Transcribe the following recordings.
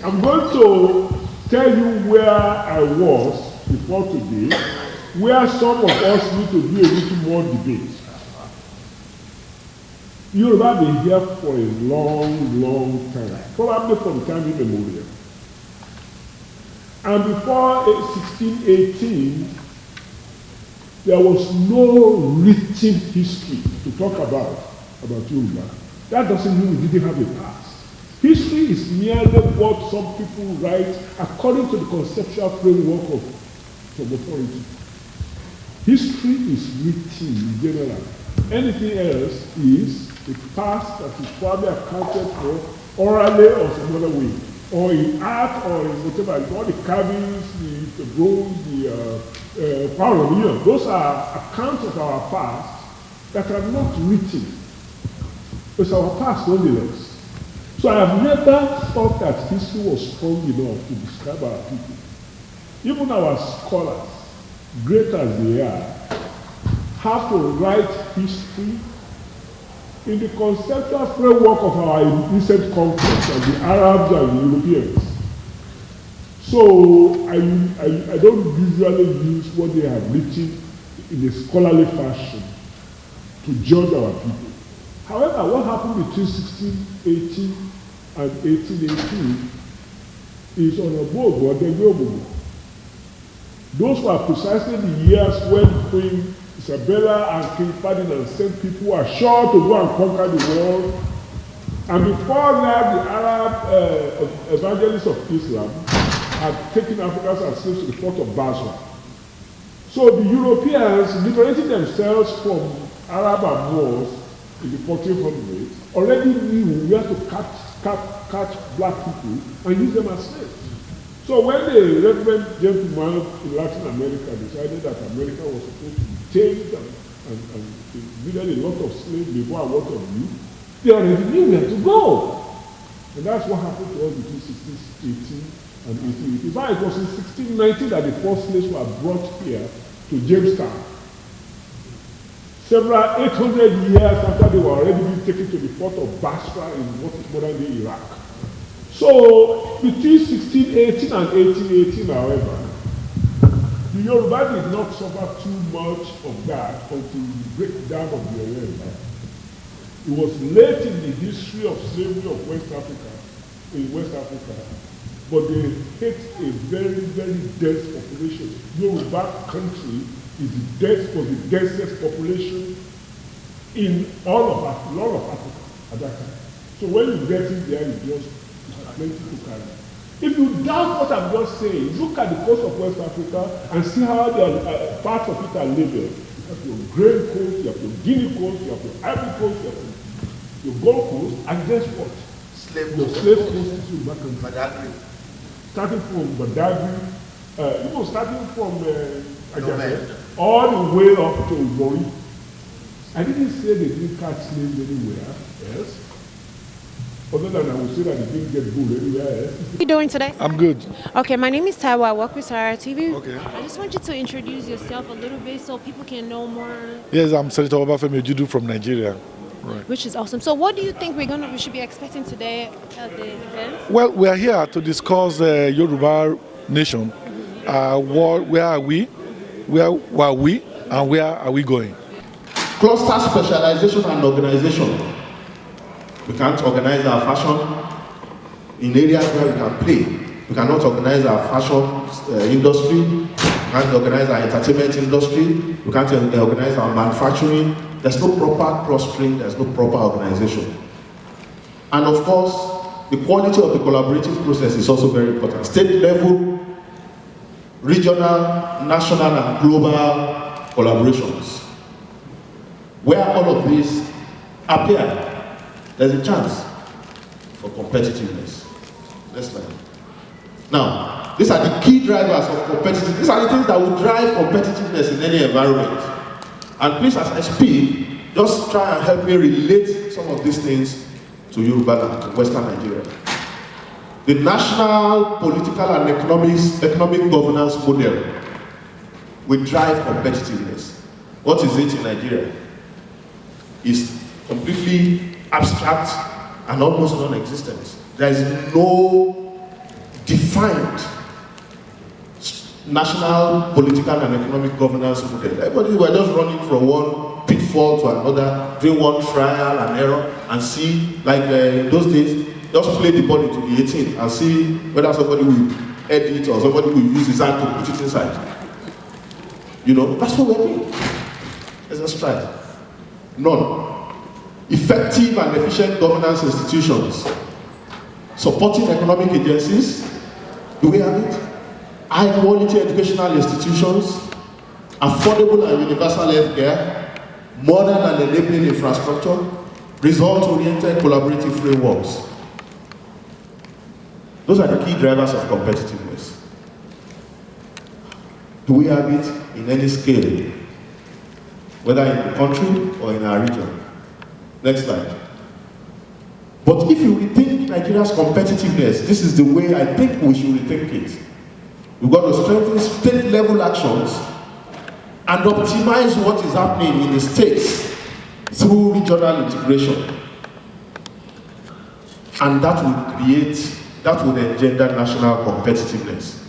I'm going to tell you where I was before today, where some of us need to do a little more debate. Yoruba been here for a long, long time, probably from time immemorial. And before 1618, there was no written history to talk about Yoruba. That doesn't mean we didn't have a past. History is merely what some people write according to the conceptual framework of some authority. History is written in general. Anything else is the past that is probably accounted for orally or some other way, or in art or in whatever, all the carvings, the bronze, the power of million. Those are accounts of our past that are not written. It's our past nonetheless. So I have never thought that history was strong enough to describe our people. Even our scholars, great as they are, have to write history in the conceptual framework of our recent conflicts and the Arabs and the Europeans. So I don't usually use what they have written in a scholarly fashion to judge our people. However, what happened between 1618 and 1818 is on a board, those were precisely the years when Queen Isabella and King Ferdinand sent people who are sure to go and conquer the world. And before that, the Arab evangelists of Islam had taken Africans as slaves to the port of Basra. So the Europeans, liberating themselves from Arab and Moors in the 1400s, already knew where to catch black people and use them as slaves. So when the reverend gentleman in Latin America decided that America was supposed to be tamed and needed a lot of slaves before a lot of youth, they already knew where to go. And that's what happened to us between 1618 and 1880. In fact, it was in 1619 that the first slaves were brought here to Jamestown. Several 800 years after they were already being taken to the port of Basra in what is modern-day Iraq. So, between 1618 and 1818, however, the Yoruba did not suffer too much of that until the breakdown of the Yoruba. It was late in the history of slavery of West Africa, but they hit a very, very dense population. Yoruba country is the densest population in all of Africa at that time. So when you get in there, you just plenty to carry. If you doubt what I'm just saying, look at the coast of West Africa and see how the parts of it are labeled. You have your Grain Coast, you have your Guinea Coast, you have your Ivory Coast, you have your Gold Coast, and guess what? Your slave coast is in Badagry. Starting from Badagry, starting from Ajay, all the way up to Ubori. I didn't say they didn't catch slaves anywhere else. Other than I would say that they didn't get bull anywhere else. How are you doing today? I'm good. Okay, my name is Taiwa. I work with Sahara TV. Okay. I just want you to introduce yourself a little bit so people can know more. Yes, I'm Senator Babafemi Ojudu from Nigeria. Right. Which is awesome. So what do you think we should be expecting today at the event? Well, we are here to discuss Yoruba nation. Where are we? Where were we? And where are we going? Cluster specialization and organization. We can't organize our fashion in areas where we can play. We cannot organize our fashion industry. We can't organize our entertainment industry. We can't organize our manufacturing. There's no proper clustering. There's no proper organization. And of course, the quality of the collaborative process is also very important. State level, regional, national, and global collaborations. Where all of these appear, there's a chance for competitiveness. Let's learn. Now, these are the key drivers of competitiveness. These are the things that will drive competitiveness in any environment. And please, as I speak, just try and help me relate some of these things to Yorubaland, Western Nigeria. The national political and economic governance model will drive competitiveness. What is it in Nigeria? It's completely abstract and almost non-existent. There is no defined national political and economic governance model. Everybody were just running from one pitfall to another, doing one trial and error, and see, like in those days, just play the ball into the 18 and see whether somebody will edit or somebody will use his hand to put it inside. You know, that's what we're doing. Let's just try. None. Effective and efficient governance institutions, supporting economic agencies. Do we have it? High quality educational institutions, affordable and universal health care, modern and enabling infrastructure, result-oriented collaborative frameworks. Those are the key drivers of competitiveness. Do we have it in any scale, whether in the country or in our region? Next slide. But if you rethink Nigeria's competitiveness, this is the way I think we should rethink it. We've got to strengthen state-level actions and optimize what is happening in the states through regional integration. And that will engender national competitiveness.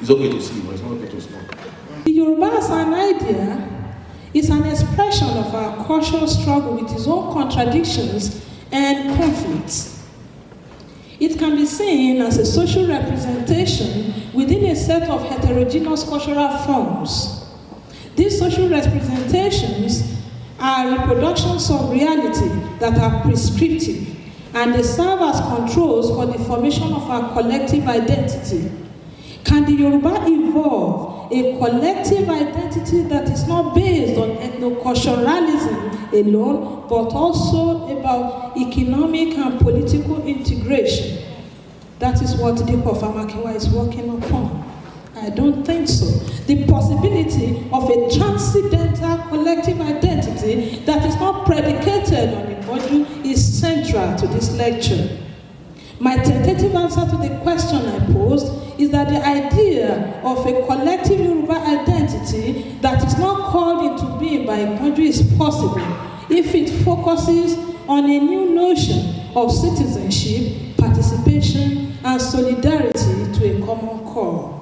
It's okay to see, but it's not okay to smoke. The Yoruba as an idea is an expression of our cultural struggle with its own contradictions and conflicts. It can be seen as a social representation within a set of heterogeneous cultural forms. These social representations are reproductions of reality that are prescriptive, and they serve as controls for the formation of our collective identity. Can the Yoruba evolve a collective identity that is not based on ethnoculturalism alone, but also about economic and political integration? That is what the Prof is working upon. I don't think so. The possibility of a transcendental collective identity that is not predicated on the module is central to this lecture. My tentative answer to the question I posed is that the idea of a collective Yoruba identity that is not called into being by a country is possible if it focuses on a new notion of citizenship, participation, and solidarity to a common core.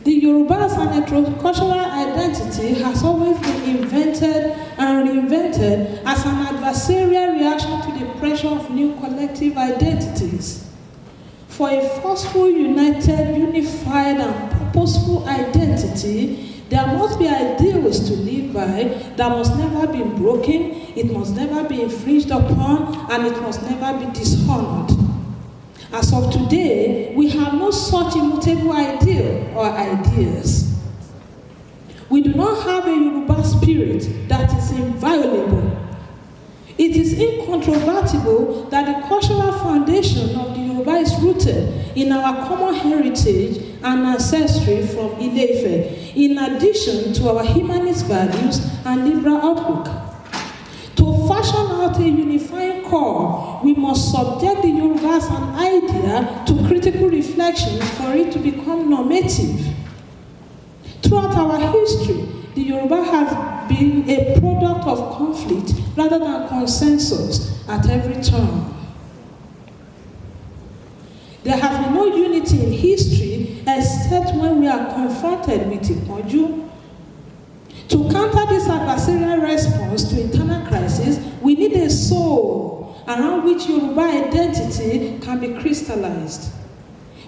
The Yoruba as an ethno-cultural identity has always been invented and reinvented as an adversarial reaction to the pressure of new collective identities. For a forceful, united, unified, and purposeful identity, there must be ideals to live by that must never be broken, it must never be infringed upon, and it must never be dishonored. As of today, we have no such immutable ideal or ideas. We do not have a Yoruba spirit that is inviolable. It is incontrovertible that the cultural foundation of the Yoruba is rooted in our common heritage and ancestry from Ile-Ife, in addition to our humanist values and liberal outlook. To fashion out a unifying core, we must subject the Yoruba as an idea to critical reflection for it to become normative. Throughout our history, the Yoruba has been a product of conflict rather than consensus at every turn. There has been no unity in history except when we are confronted with Iponju. To counter this adversarial response to internal crisis, we need a soul around which Yoruba identity can be crystallized.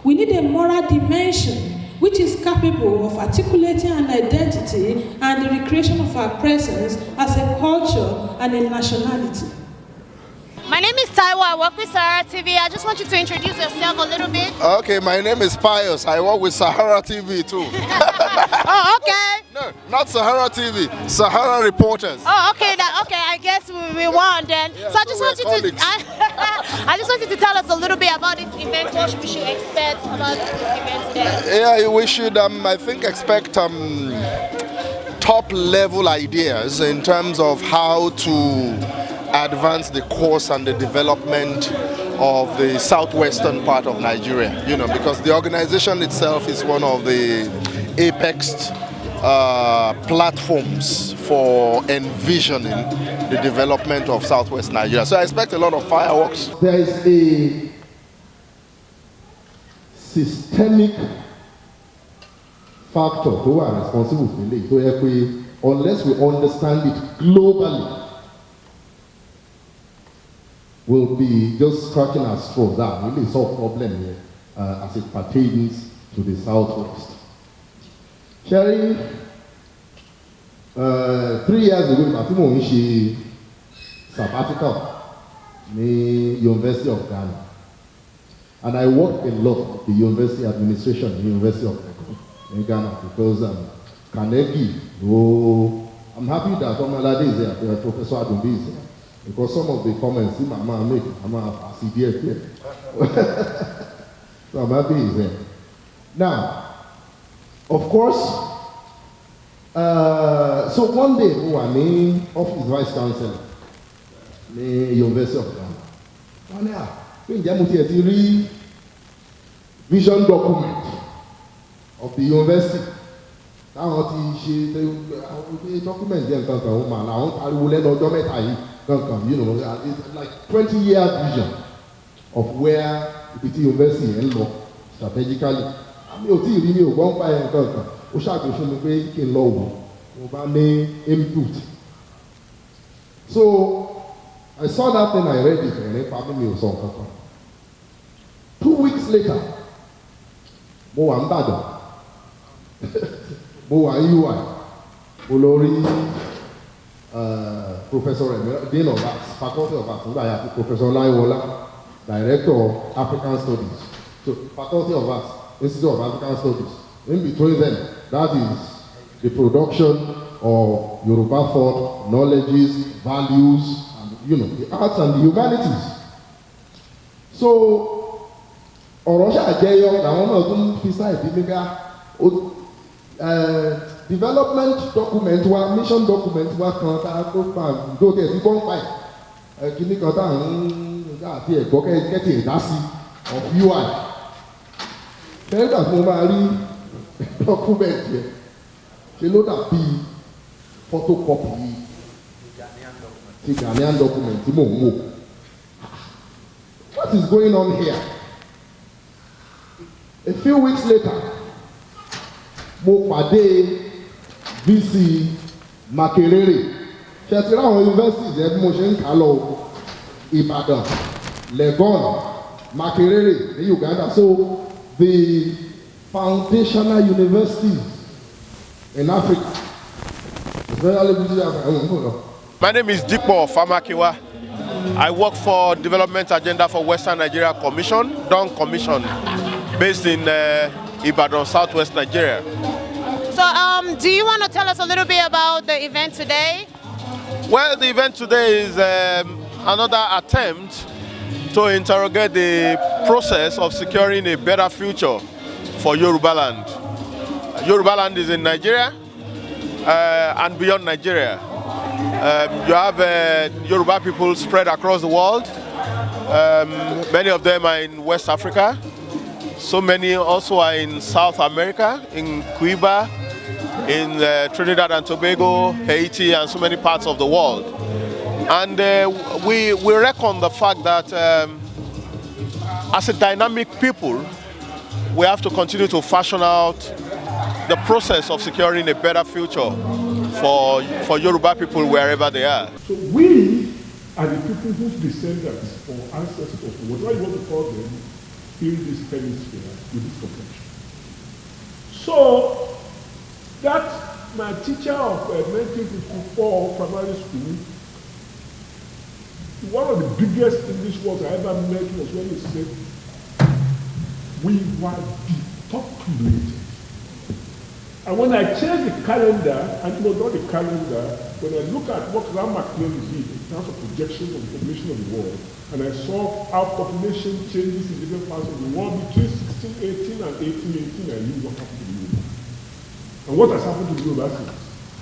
We need a moral dimension which is capable of articulating an identity and the recreation of our presence as a culture and a nationality. My name is Taiwo. I work with Sahara TV. I just want you to introduce yourself a little bit. Okay, my name is Pius. I work with Sahara TV too. Oh, okay. No, not Sahara TV. SaharaReporters. Oh, okay. Okay, I guess we won then. Yeah, so I just want you to I just want you to tell us a little bit about this event. What we should expect about this event today. Yeah, we should I think expect top level ideas in terms of how to advance the course and the development of the southwestern part of Nigeria, because the organization itself is one of the apex platforms for envisioning the development of Southwest Nigeria. So I expect a lot of fireworks. There is a systemic factor who are responsible for it. So if we, unless we understand it globally, we'll be just scratching our straws. That really solve problem here as it pertains to the Southwest. Sherry, 3 years ago, I think we she sabbatical in the University of Ghana. And I worked a lot with the university administration in the University of Ghana because Carnegie, I'm happy that Omoyele is there, Professor Adumbi is there, because some of the comments Mama make, I'm a CDF here. So I'm happy he's there. Now, of course, so one day, who are named Office Vice Chancellor, the University of Ghana. One day, when the vision document of the university, the document you know, it's like 20-year vision of where the university and law strategically. I mean, input. So I saw that thing, I read it, and it probably me 2 weeks later, mo Mbado, mo UI, Olori, Professor Dean of Arts, Faculty of Arts, Professor Laiwola, Director of African Studies, so Faculty of Arts, Institute of African Studies. In between them, that is the production of Yoruba thought, knowledges, values, and you know, the arts and the humanities. So, Orosha Ajeyo, development document, mission document, of UI. Tell that document here. She know that be photocopy. The Ghanaian document. What is going on here? A few weeks later, Mopade VC Makerere. Shetira universities, Edmoshen Kalo, Ibadan, Legon, Makerere, in Uganda. So the foundational universities in Africa. My name is Dipo Famakiwa. I work for Development Agenda for Western Nigeria Commission, Don Commission, based in Ibadan, Southwest Nigeria. So do you want to tell us a little bit about the event today? Well, the event today is another attempt to interrogate the process of securing a better future for Yorubaland. Yorubaland is in Nigeria and beyond Nigeria. You have Yoruba people spread across the world. Many of them are in West Africa. So many also are in South America, in Cuba, in Trinidad and Tobago, Haiti, and so many parts of the world. And we reckon the fact that as a dynamic people, we have to continue to fashion out the process of securing a better future for Yoruba people wherever they are. So we are the people whose descendants or ancestors, whatever you want to call them, in this hemisphere with this complexion. So that my teacher of 1954 primary school, one of the biggest English words I ever met was when he said, we were depopulated. And when I change the calendar, and it was not the calendar, when I look at what Ram McLean did in terms of projections of the population of the world, and I saw how population changes in different parts of the world between 1618 and 1818, I knew what happened to the Yoruba. And what has happened to the Yoruba since?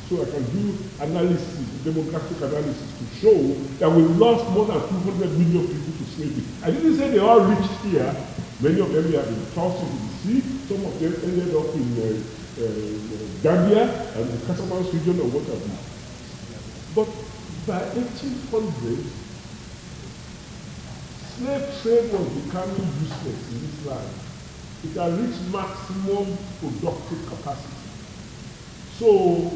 So I can do analysis, demographic analysis to show that we lost more than 200 million people to slavery. I didn't say they all reached here. Many of them have been tossed into the sea. Some of them ended up in Gambia and the Casamance region or what have you. But by 1800, slave trade was becoming useless in this land. It had reached maximum productive capacity. So,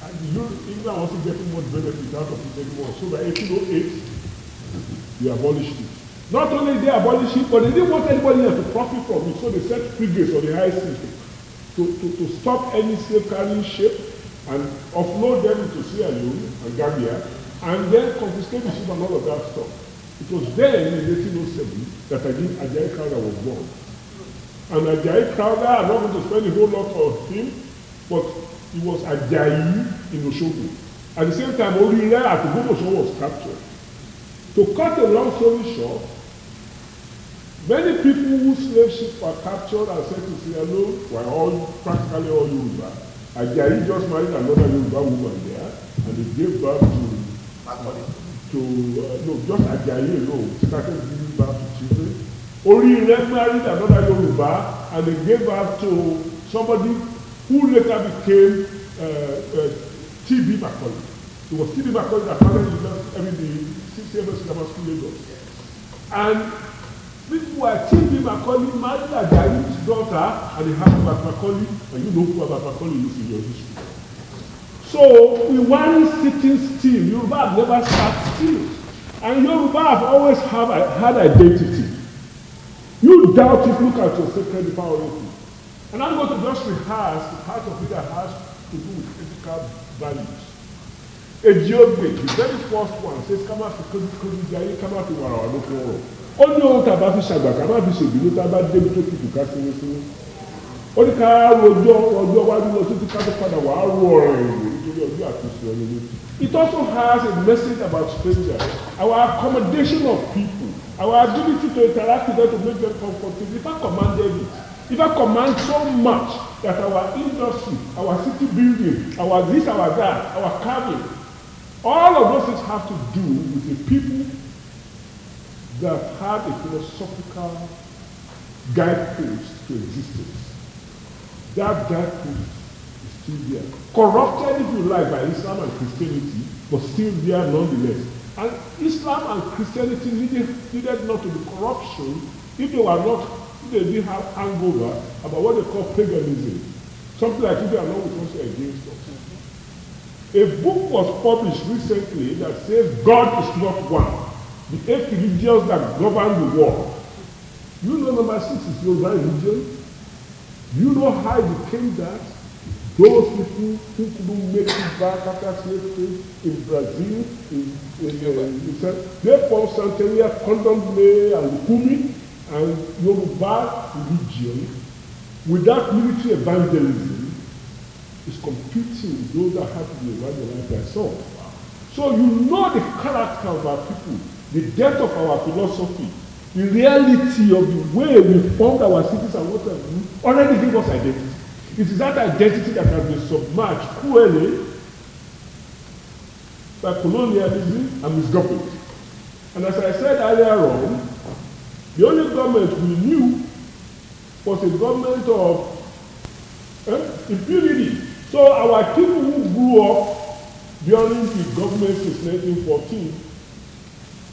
England wasn't getting much benefit out of it anymore. So by 1808, they abolished it. Not only did they abolish it, but they didn't want anybody else to profit from it. So they set frigates on the high seas to stop any slave carrying ship and offload them into Sierra Leone and Gambia, and then confiscate the ship and all of that stuff. It was then in 1807 that Ajayi Crowther was born. And Ajayi Crowther, I'm not going to spend a whole lot on him, but he was Ajayi in Osogbo. At the same time, Orire at the Cobo Center was captured. To cut a long story short, many people whose slave ships were captured and sent to Sierra Leone were practically all Yoruba. Ajayi just married another Yoruba woman there, and they gave birth just Ajayi alone started giving birth to children. Orire married another Yoruba, and they gave birth to somebody who later became T.B. Macaulay. It was T.B. Macaulay that founded the 6 Grammar School Lagos. And people were T.B. Macaulay married Ajayi's daughter, and they had Macaulay, and you know who Macaulay is in your history. So we weren't sitting still. Yoruba have never sat still. And Yoruba have always had identity. You doubt it, look at your sacred priority. And I'm going to just rehearse the part of it that has to do with ethical values. Ejiobe, the very first one, says, come out because come out to our local world. Only ohun tàbá fi ṣàgbà ká má fi ṣèbínú tá bá débi tó kìkù ká sí ní. Ó ní ká rojọ́ wájú lọ títí ká tó padà wà á ro ọ̀rọ̀ èrò nítorí ọjọ́ àtúnṣe ọlọ́lẹ́. It also has a message about strangers, our accommodation of people, our ability to interact with them to make them comfortable. If I commanded it, if I command so much that our industry, our city building, our this, our that, our carving, all of those things have to do with the people that had a philosophical guidepost to existence. That guidepost is still there. Corrupted, if you like, by Islam and Christianity, but still there nonetheless. And Islam and Christianity needed not to be corruption if they didn't have hangover about what they call paganism. Something like if they are not with us against us. A book was published recently that says God is not one. The 8 religions that govern the world. You know number 6 is Yoruba religion. You know how it became that? Those people who couldn't make it back after slave trade in Brazil, they formed Santeria, Condomble, and Lukumi, and Yoruba religion, without military evangelism, is competing with those that have to be evangelized by some. So you know the character of our people, the depth of our philosophy, the reality of the way we formed our cities and what have you, already give us identity. It is that identity that has been submerged cruelly by colonialism and misgovernment. And as I said earlier on, the only government we knew was a government of impunity. So our people who grew up during the government since 1914,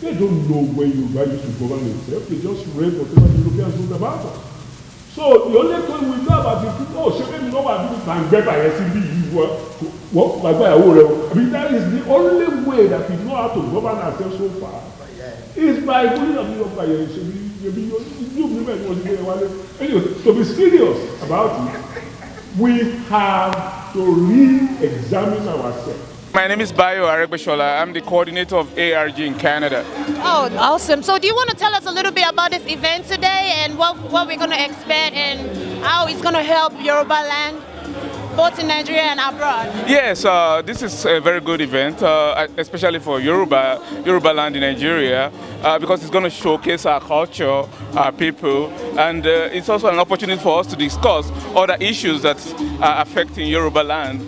they don't know when Yoruba used to govern itself. They just read whatever the Europeans wrote about us. So the only thing we know about the people, we know about this I mean, that is the only way that we know how to govern ourselves so far. Is by going up anyway, to be serious about it, we have to re-examine ourselves. My name is Pius. I'm the coordinator of ARG in Canada. Oh, awesome. So do you want to tell us a little bit about this event today and what we're going to expect and how it's going to help Yorubaland, both in Nigeria and abroad? Yes, this is a very good event, especially for Yorubaland in Nigeria. because it's going to showcase our culture, our people, and it's also an opportunity for us to discuss other issues that are affecting Yorubaland,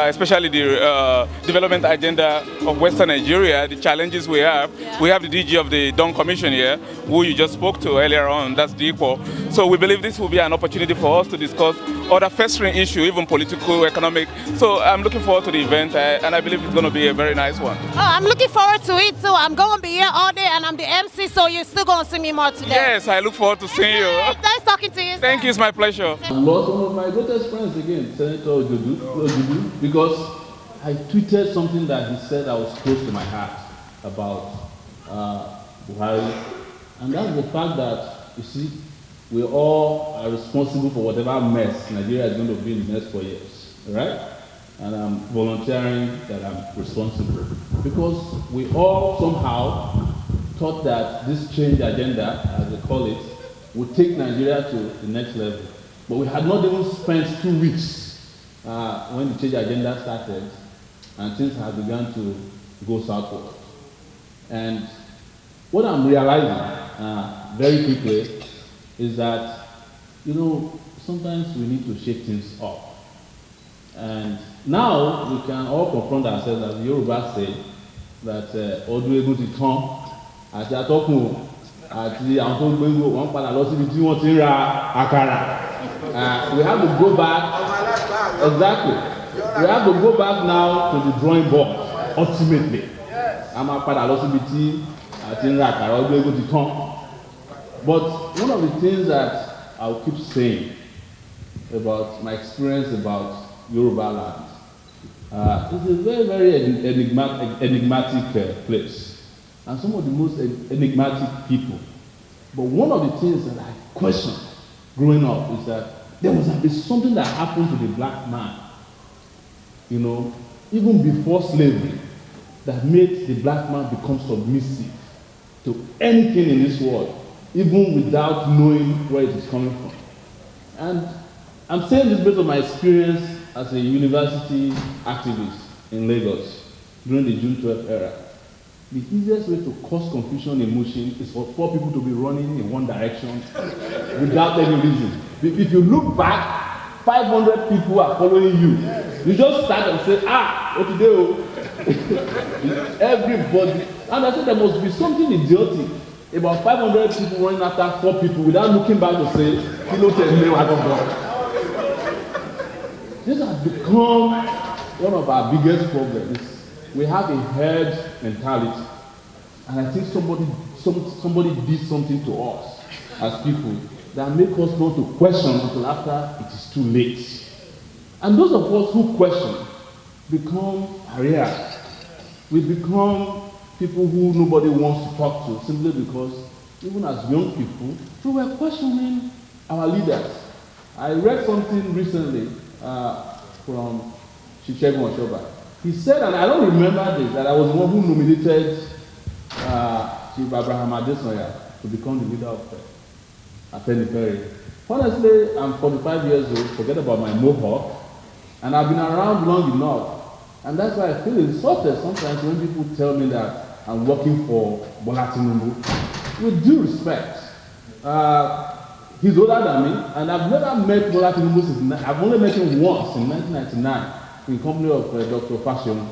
especially the development agenda of Western Nigeria, the challenges we have. Yeah. We have the DG of the Dawn Commission here, who you just spoke to earlier on, that's Deepo. So we believe this will be an opportunity for us to discuss other festering issues, even political, economic. So I'm looking forward to the event, and I believe it's going to be a very nice one. Oh, I'm looking forward to it too. I'm going to be here all day, and I'm the MC, so you're still going to see me more today. Yes, I look forward to seeing you. Nice talking to you. Thank you, it's my pleasure. I lost one of my greatest friends again, Senator Ojudu, because I tweeted something that he said that was close to my heart about Buhari, and that's the fact that, you see, we all are responsible for whatever mess Nigeria is going to be in the next 4 years, right? And I'm volunteering that I'm responsible because we all somehow thought that this change agenda, as they call it, would take Nigeria to the next level. But we had not even spent 2 weeks when the change agenda started, and things had begun to go southward. And what I'm realizing very quickly is that, you know, sometimes we need to shake things up. And now we can all confront ourselves, as the Yoruba say, that ọdún eégún ti tán àti atọ́kùn àti àwọn tó ń gbégbó wọ́n padà lọ síbi tí wọ́n ti ń ra àkàrà. We have to go back, exactly. We have to go back now to the drawing board, ultimately. A máa padà lọ síbi tí àti ń ra àkàrà ọdún eégún ti tán. But one of the things that I'll keep saying about my experience about Yorubaland is a very, very enigmatic place, and some of the most enigmatic people. But one of the things that I questioned growing up is that there was something that happened to the black man, you know, even before slavery, that made the black man become submissive to anything in this world, even without knowing where it is coming from. And I'm saying this based on my experience as a university activist in Lagos during the June 12th era. The easiest way to cause confusion in motion is for 4 people to be running in one direction without any reason. If you look back, 500 people are following you. You just start and say, what to do? Everybody. And I said there must be something idiotic about 500 people running after 4 people without looking back to say, keynote, I don't know. This has become one of our biggest problems. We have a herd mentality, and I think somebody did something to us as people that make us not to question until after it is too late. And those of us who question become pariahs. We become people who nobody wants to talk to simply because even as young people, we were questioning our leaders. I read something recently from Chichegun Oshoba. He said, and I don't remember this, that I was the one who nominated Chief Abraham Adesanmi to become the leader of Afenifere. Honestly, I'm 45 years old, forget about my mohawk, and I've been around long enough. And that's why I feel insulted sometimes when people tell me that I'm working for Bola Tinubu. With due respect, he's older than me, and I've never met Bola Tinubu since, I've only met him once in 1999 in the company of Dr. Fashion,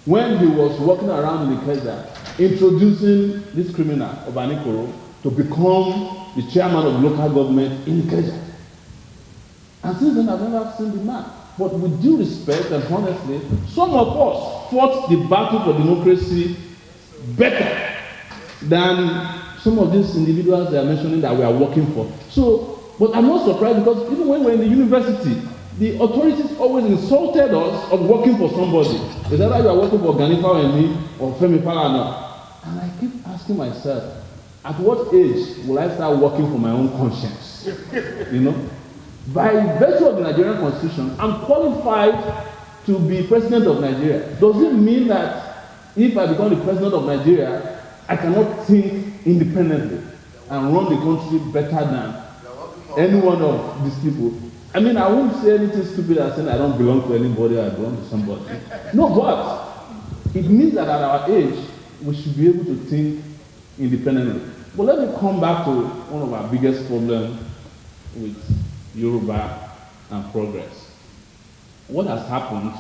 when he was walking around in the Ikeja, introducing this criminal, Obanikoro, to become the chairman of local government in Ikeja. And since then, I've never seen the man. But with due respect and honestly, some of us fought the battle for democracy better than some of these individuals they are mentioning that we are working for. So, but I'm not surprised because even when we're in the university, the authorities always insulted us of working for somebody. It's either you are working for Ganifa and me or Femi Falana. And I keep asking myself, at what age will I start working for my own conscience? You know? By virtue of the Nigerian Constitution, I'm qualified to be president of Nigeria. Does it mean that if I become the president of Nigeria, I cannot think independently and run the country better than any one of these people? I mean, I won't say anything stupid as saying I don't belong to anybody, I belong to somebody. No, but it means that at our age, we should be able to think independently. But let me come back to one of our biggest problems with Yoruba and progress. What has happened,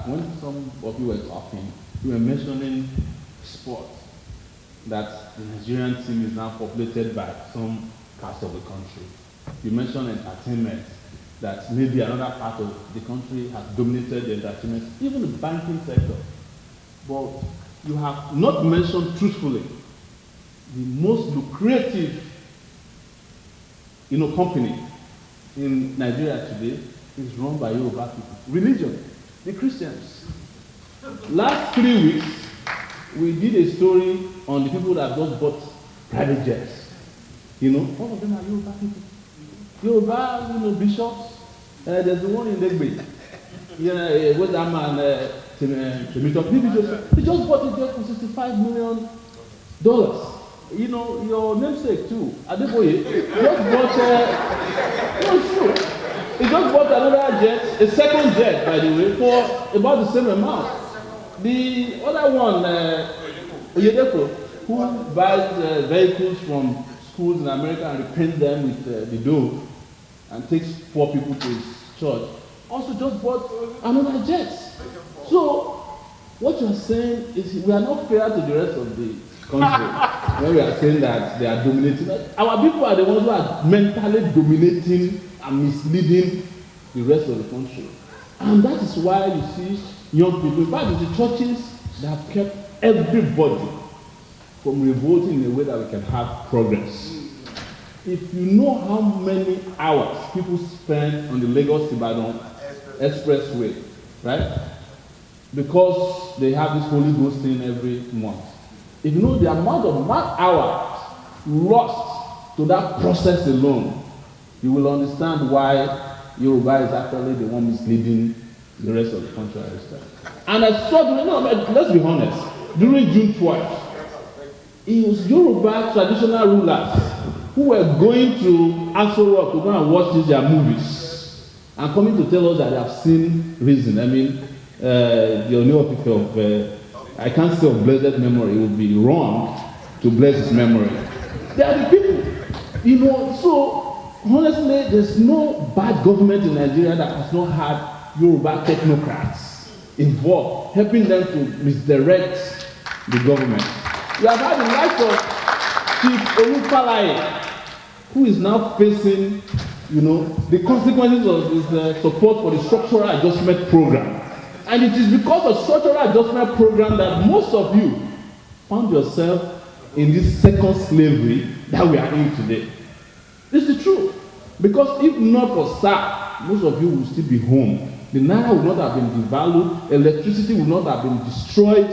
when some of you were talking, you were mentioning sport, that the Nigerian team is now populated by some parts of the country. You mentioned entertainment, that maybe another part of the country has dominated the entertainment, even the banking sector. But you have not mentioned truthfully the most lucrative company in Nigeria today is run by Yoruba people. Religion, the Christians. Last 3 weeks, we did a story on the people that just bought private jets. All of them are Yoruba people. Yoruba, bishops. There's the one in Legbe. What's that man? He just bought a jet for $65 million. Your namesake too, Adeboye, just bought it's true. He just bought another jet, a second jet, by the way, for about the same amount. The other one, Oyedeko, who buys vehicles from schools in America and repaints them with the dough and takes poor people to his church, also just bought another jet. So, what you're saying is we are not fair to the rest of the country when we are saying that they are dominating. Our people are the ones who are mentally dominating and misleading the rest of the country. And that is why you see young people, in fact, it's the churches that have kept everybody from revolting in a way that we can have progress. If you know how many hours people spend on the Lagos-Ibadan expressway, right? Because they have this Holy Ghost thing every month. If you know the amount of man-hours lost to that process alone, you will understand why Yoruba is actually the one misleading the rest of the country. And I saw, let's be honest, during June 12th, it was Yoruba traditional rulers who were going to Aso Rock to go and watch their movies and coming to tell us that they have seen reason. I mean, the Onewa people of, I can't say of blessed memory, it would be wrong to bless his memory. They are the people, so honestly, there's no bad government in Nigeria that has not had Yoruba technocrats involved, helping them to misdirect the government. We have had the likes of Chief Olufalaye, who is now facing, the consequences of his support for the structural adjustment program. And it is because of structural adjustment program that most of you found yourself in this second slavery that we are in today. This is true. Because if not for SAP, most of you will still be home. The naira would not have been devalued, electricity would not have been destroyed,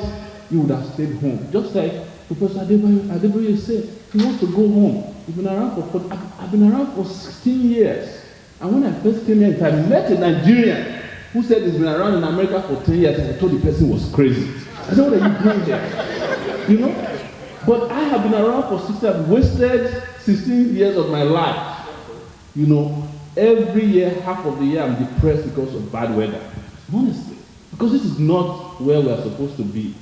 you would have stayed home. Just like Professor Ademola-Olateju said, he wants to go home. I've been around for 16 years. And when I first came here, I met a Nigerian who said he's been around in America for 10 years, and I thought the person was crazy. I said, what are you doing here? But I have been around for 16 years. I've wasted 16 years of my life. Every year, half of the year, I'm depressed because of bad weather. Honestly. Because this is not where we're supposed to be.